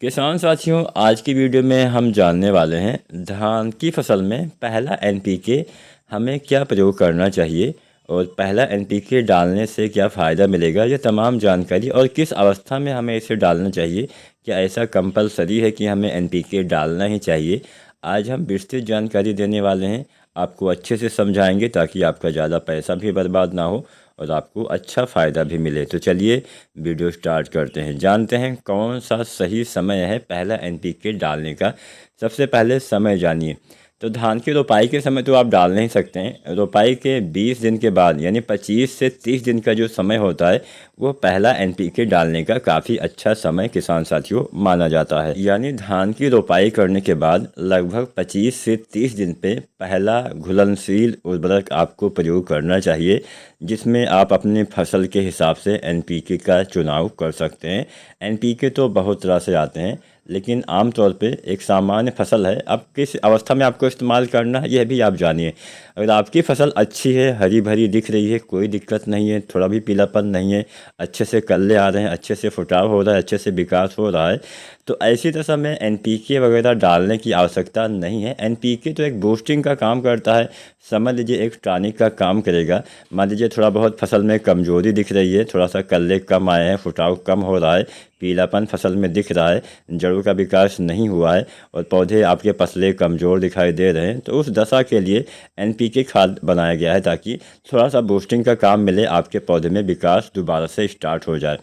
किसान साथियों, आज की वीडियो में हम जानने वाले हैं धान की फसल में पहला एनपीके हमें क्या प्रयोग करना चाहिए और पहला एनपीके डालने से क्या फ़ायदा मिलेगा। ये तमाम जानकारी और किस अवस्था में हमें इसे डालना चाहिए, क्या ऐसा कंपलसरी है कि हमें एनपीके डालना ही चाहिए। आज हम विस्तृत जानकारी देने वाले हैं, आपको अच्छे से समझाएंगे ताकि आपका ज़्यादा पैसा भी बर्बाद ना हो और आपको अच्छा फ़ायदा भी मिले। तो चलिए वीडियो स्टार्ट करते हैं, जानते हैं कौन सा सही समय है पहला एनपीके डालने का। सबसे पहले समय जानिए। तो धान की रोपाई के समय तो आप डाल नहीं सकते हैं। रोपाई के 20 दिन के बाद यानी 25 से 30 दिन का जो समय होता है वो पहला एनपीके डालने का काफ़ी अच्छा समय किसान साथियों माना जाता है। यानी धान की रोपाई करने के बाद लगभग 25 से 30 दिन पे पहला घुलनशील उर्वरक आपको प्रयोग करना चाहिए, जिसमें आप अपनी फसल के हिसाब से एनपीके का चुनाव कर सकते हैं। एनपीके तो बहुत तरह से आते हैं, लेकिन आमतौर पे एक सामान्य फसल है, अब किस अवस्था में आपको इस्तेमाल करना है यह भी आप जानिए। अगर आपकी फसल अच्छी है, हरी भरी दिख रही है, कोई दिक्कत नहीं है, थोड़ा भी पीलापन नहीं है, अच्छे से कल्ले आ रहे हैं, अच्छे से फुटाव हो रहा है, अच्छे से विकास हो रहा है, तो ऐसी दशा में एनपीके वगैरह डालने की आवश्यकता नहीं है। एनपीके तो एक बूस्टिंग का काम करता है, समझ लीजिए एक टॉनिक का काम करेगा। मान लीजिए थोड़ा बहुत फसल में कमजोरी दिख रही है, थोड़ा सा कल्ले कम आए हैं, फुटाव कम हो रहा है, पीलापन फसल में दिख रहा है, जड़ों का विकास नहीं हुआ है और पौधे आपके पसले कमज़ोर दिखाई दे रहे हैं, तो उस दशा के लिए एनपीके खाद बनाया गया है ताकि थोड़ा सा बूस्टिंग का काम मिले, आपके पौधे में विकास दोबारा से स्टार्ट हो जाए।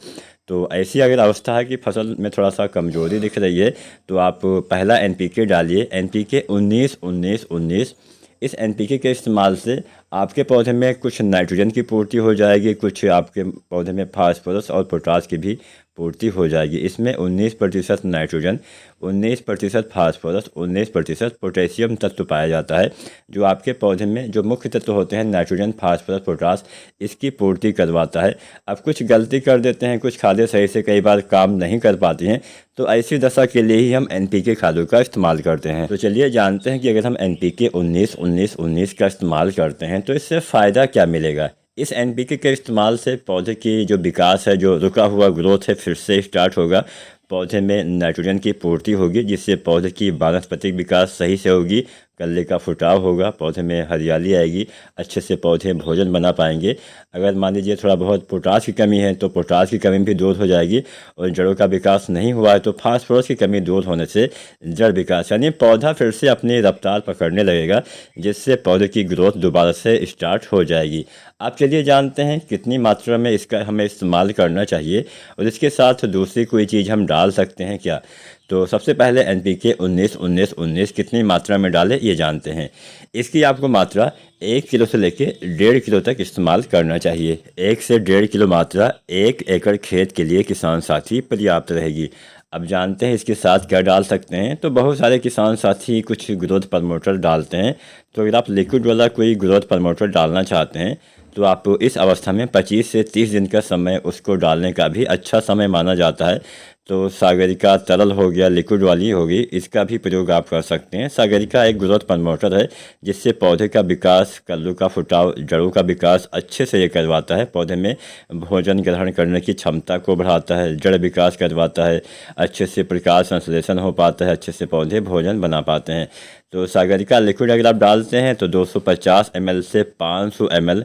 तो ऐसी अगर अवस्था है कि फसल में थोड़ा सा कमज़ोरी दिख रही है तो आप पहला एनपीके डालिए, एनपीके 19-19-19। इस एनपीके के इस्तेमाल से आपके पौधे में कुछ नाइट्रोजन की पूर्ति हो जाएगी, कुछ आपके पौधे में फास्फोरस और पोटास की भी पूर्ति हो जाएगी। इसमें 19% नाइट्रोजन, 19% फास्फोरस, 19% पोटेशियम तत्व पाया जाता है, जो आपके पौधे में जो मुख्य तत्व होते हैं नाइट्रोजन, फास्फोरस, पोटास, इसकी पूर्ति करवाता है। अब कुछ गलती कर देते हैं, कुछ खादें सही से कई बार काम नहीं कर पाती हैं, तो ऐसी दशा के लिए ही हम एनपीके खादों का इस्तेमाल करते हैं। तो चलिए जानते हैं कि अगर हम एनपीके 19-19-19 का इस्तेमाल करते हैं तो इससे फ़ायदा क्या मिलेगा। इस एनपीके के इस्तेमाल से पौधे की जो विकास है, जो रुका हुआ ग्रोथ है, फिर से स्टार्ट होगा। पौधे में नाइट्रोजन की पूर्ति होगी, जिससे पौधे की वानस्पतिक विकास सही से होगी, कल्ले का फुटाव होगा, पौधे में हरियाली आएगी, अच्छे से पौधे भोजन बना पाएंगे। अगर मान लीजिए थोड़ा बहुत पोटास की कमी है तो पोटास की कमी भी दूर हो जाएगी, और जड़ों का विकास नहीं हुआ है तो फास्फोरस की कमी दूर होने से जड़ विकास यानी पौधा फिर से अपनी रफ्तार पकड़ने लगेगा, जिससे पौधे की ग्रोथ दोबारा से स्टार्ट हो जाएगी। आप चलिए जानते हैं कितनी मात्रा में इसका हमें इस्तेमाल करना चाहिए और इसके साथ दूसरी कोई चीज़ हम डाल सकते हैं क्या। तो सबसे पहले एनपीके 19-19-19 कितनी मात्रा में डालें ये जानते हैं। इसकी आपको मात्रा 1 किलो से लेके 1.5 किलो तक इस्तेमाल करना चाहिए। 1 से 1.5 किलो मात्रा 1 एकड़ खेत के लिए किसान साथी पर्याप्त रहेगी। अब जानते हैं इसके साथ क्या डाल सकते हैं। तो बहुत सारे किसान साथी कुछ ग्रोथ प्रमोटर डालते हैं, तो अगर आप लिक्विड वाला कोई ग्रोथ प्रमोटर डालना चाहते हैं तो आप इस अवस्था में 25 से 30 दिन का समय उसको डालने का भी अच्छा समय माना जाता है। तो सागरिका तरल हो गया, लिक्विड वाली होगी, इसका भी प्रयोग आप कर सकते हैं। सागरिका एक ग्रोथ प्रमोटर है, जिससे पौधे का विकास, कल्लू का फुटाव, जड़ों का विकास अच्छे से ये करवाता है, पौधे में भोजन ग्रहण करने की क्षमता को बढ़ाता है, जड़ विकास करवाता है, अच्छे से प्रकाश संश्लेषण हो पाता है, अच्छे से पौधे भोजन बना पाते हैं। तो सागरिका लिक्विड अगर आप डालते हैं तो 250 ml से 500 ml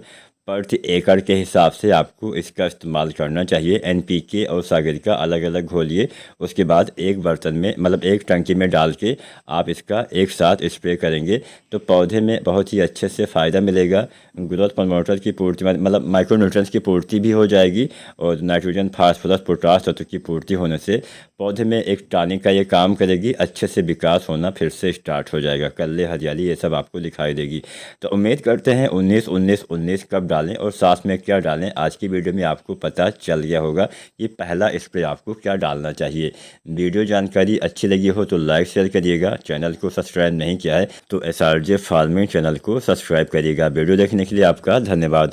प्रति एकड़ के हिसाब से आपको इसका इस्तेमाल करना चाहिए। एनपीके और सागरिका अलग अलग घोलिए, उसके बाद एक बर्तन में मतलब एक टंकी में डाल के आप इसका एक साथ स्प्रे करेंगे तो पौधे में बहुत ही अच्छे से फ़ायदा मिलेगा। ग्रोथ प्रमोटर की पूर्ति मतलब माइक्रोन्यूट्रिएंट्स की पूर्ति भी हो जाएगी और नाइट्रोजन, फास्फोरस, पोटास तत्व की पूर्ति होने से पौधे में एक टॉनिक का ये काम करेगी, अच्छे से विकास होना फिर से स्टार्ट हो जाएगा, कल्ले, हरियाली ये सब आपको दिखाई देगी। तो उम्मीद करते हैं 19-19-19 कब डालें और साथ में क्या डालें, आज की वीडियो में आपको पता चल गया होगा कि पहला स्प्रे आपको क्या डालना चाहिए। वीडियो जानकारी अच्छी लगी हो तो लाइक शेयर करिएगा, चैनल को सब्सक्राइब नहीं किया है तो SRJ फार्मिंग चैनल को सब्सक्राइब करिएगा। वीडियो देखने के लिए आपका धन्यवाद।